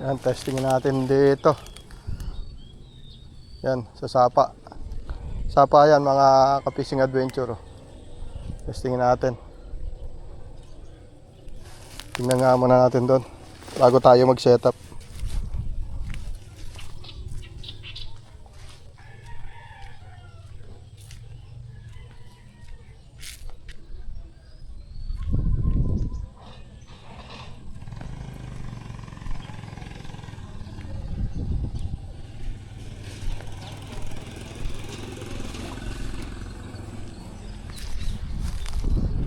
Yan, testing natin dito. Yan, sa Sapa. Sapa yan, mga ka-fishing adventure. Testingin natin. Tingnan nga muna natin doon bago tayo mag-setup.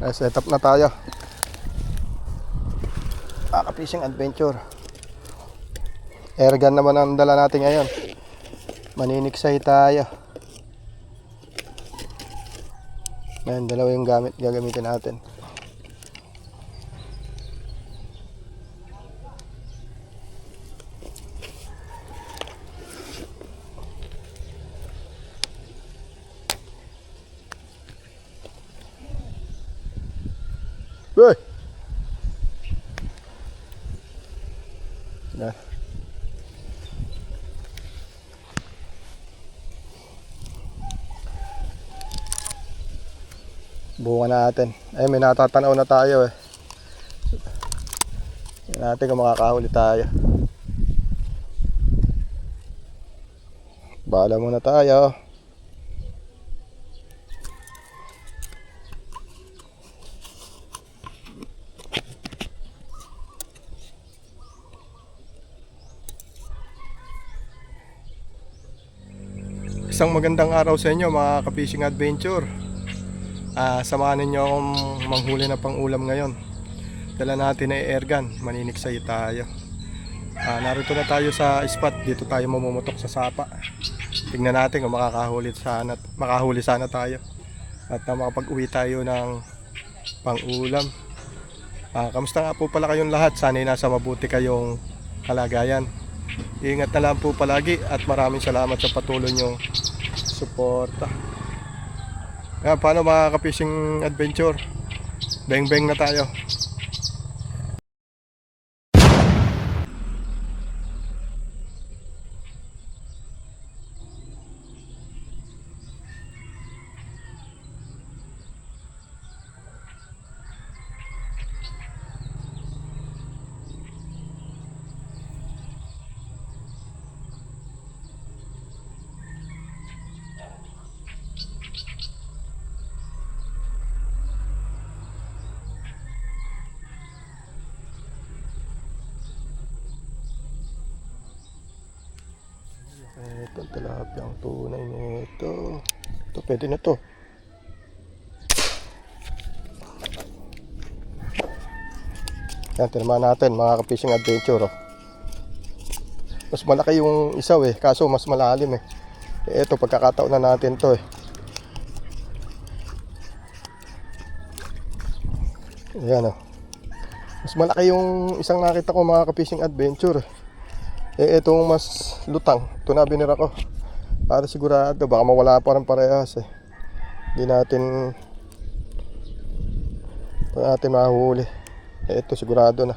Setup na tayo. Fishing adventure. Airgun naman ang dala natin ngayon. Maniniksay tayo. Ayan, dalawa yung gagamitin natin. Uy! Yan. Bukan natin. Ay, may natatanaw na tayo eh. Tingnan natin kung makakahuli tayo. Bahala muna tayo. Isang magandang araw sa inyo mga ka-fishing adventure. Samahan ninyo akong manghuli na pang-ulam ngayon. Dala natin ay airgun, maniniksay tayo. Narito na tayo sa spot, dito tayo mamumutok sa Sapa. Tingnan natin kung makahuli sana tayo. At makapag-uwi tayo ng pang-ulam. Kamusta nga po pala kayong lahat? Sana'y nasa mabuti kayong kalagayan. Ingat na lang po palagi at maraming salamat sa patuloy nyong suporta. Paano mga ka-fishing adventure? Beng-beng na tayo. Ito ang tilapia, ang tunay nito. Ito, pwede na to. Yan, tinamaan natin mga ka-fishing adventure. Mas malaki yung isaw eh, kaso mas malalim eh. Ito, pagkakataon na natin to eh. Ayan o. Mas malaki yung isang nakita ko mga ka-fishing adventure. Itong mas lutang, ito na binira ko para sigurado, baka mawala pa rin parehas eh. Hindi natin mahuli. Ito sigurado na.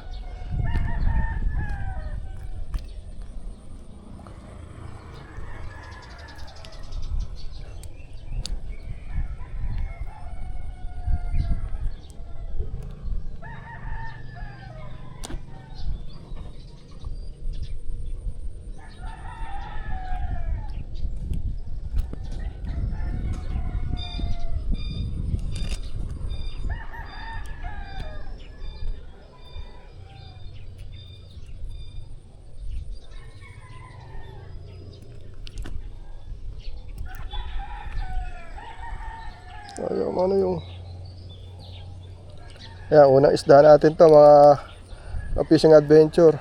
Ayun, ano yung unang isda natin to mga fishing adventure.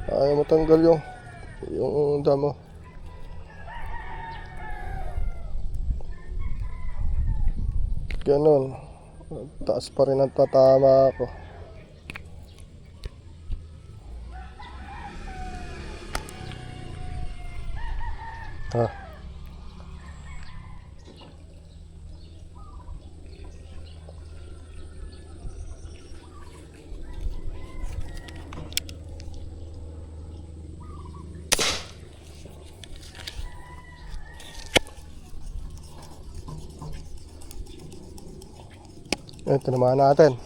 Ayaw matanggal yung damo. Ganon, taas pa rin ang tatama ako. Ito naman natin.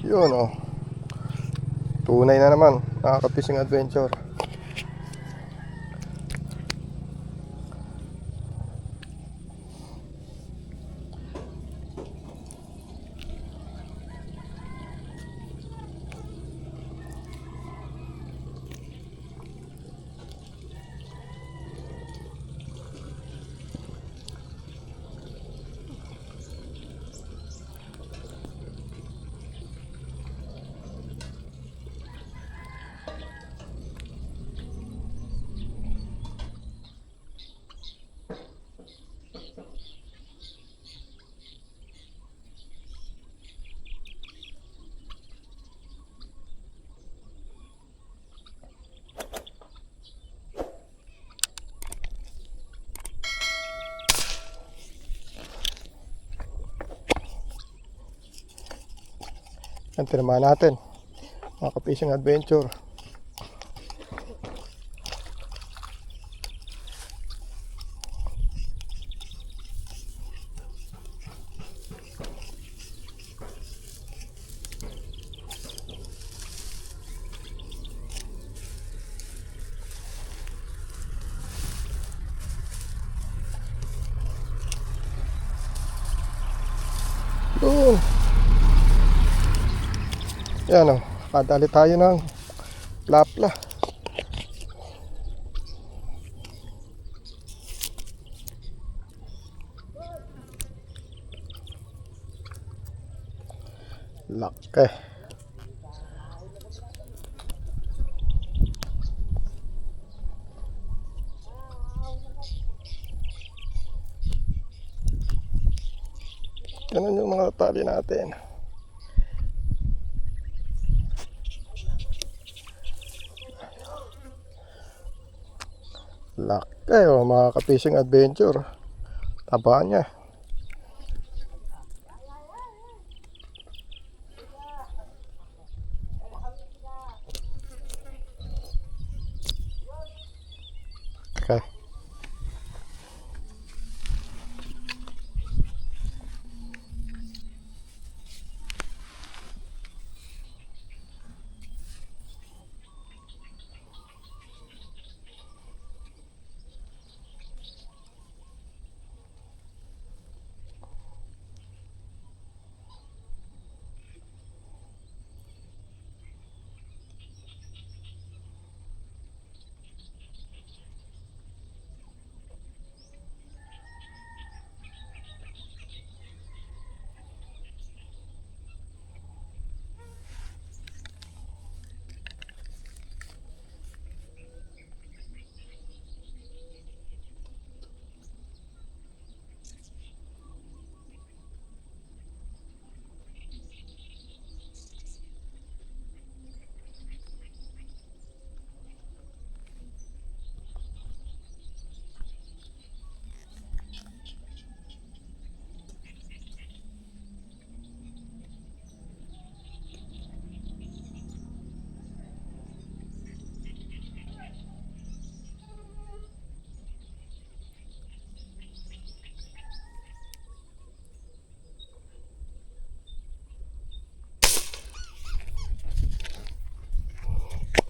Yun oh. Tunay na naman, nakaka-fishing adventure. Yan, tinamaan natin. Mga ka-fishing adventure. Yun. Yan o, kadali tayo ng lapla. Laki. Ganun yung mga tali natin. Laki o, mga ka-fishing adventure. Taba niya. Okay.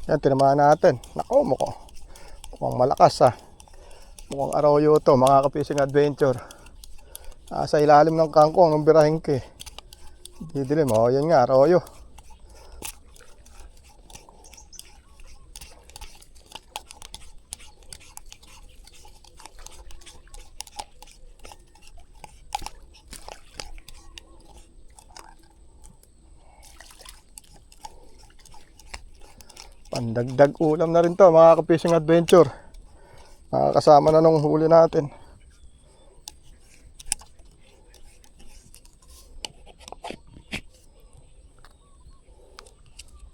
Yan, tinamaan natin. Naku, mukhang malakas ah. Mukhang arroyo to, mga ka-fishing adventure. Sa ilalim ng kangkong ng birahin ko eh. Didilim, oh, yan nga, arroyo. Pandagdag ulam na rin to, mga ka-fishing adventure. Kasama na nung huli natin.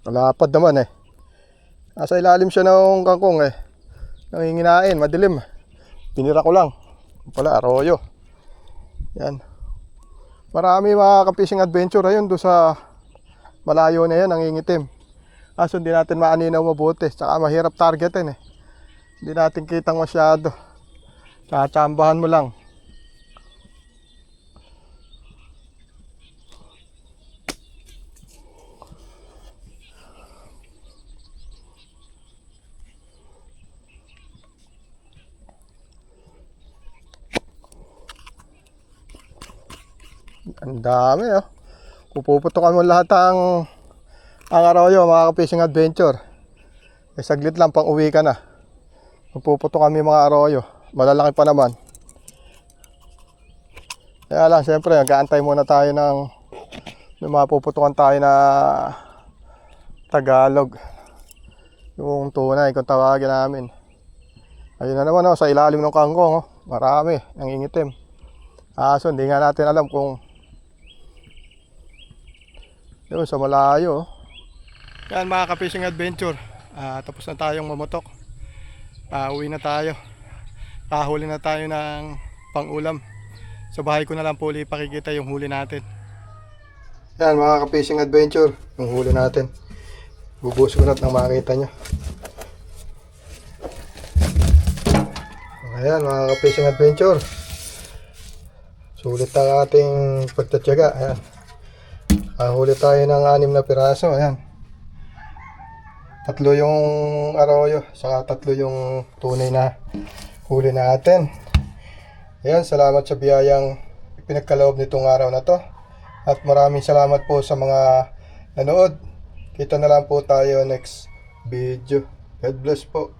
Malapad naman eh. Nasa ilalim siya ng kangkong eh. Nanginginain, madilim. Pinira ko lang. Pala, arroyo. Yan. Marami mga ka-fishing adventure ayun doon sa malayo na yan, nangingitim. Kaso hindi natin maaninaw mabuti. Tsaka mahirap targetin eh. Hindi natin kitang masyado. Tsatsambahan mo lang. Ang dami oh. Pupuputokan mo lahat ang arroyo mga ka-fishing adventure. Eh, saglit lang pang uwi ka na. Puputokan kami mga arroyo. Malalaki pa naman. Kaya lang siyempre nag-aantay muna tayo ng mapuputukan tayo na Tagalog. Yung tunay kung tawagin namin. Ayun na naman oh, sa ilalim ng kangkong oh. Marami ang ingitim. So hindi nga natin alam kung yun sa malayo. Yan mga ka-fishing adventure. Tapos na tayong mamotok. Uwi na tayo. Huli na tayo ng pang-ulam. Sa bahay ko na lang po ulit pakikita yung huli natin. Yan mga ka-fishing adventure. Yung huli natin. Bubuhos ko na nang makita nyo. Ayan mga ka-fishing adventure. Sulit ang ating pagtatyaga. Ayan. Huli tayo ng 6 na piraso. Ayan. 3 yung arroyo. Saka 3 yung tunay na huli natin. Ayan. Salamat sa biyayang pinagkaloob nitong araw na to. At maraming salamat po sa mga nanood. Kita na lang po tayo next video. God bless po.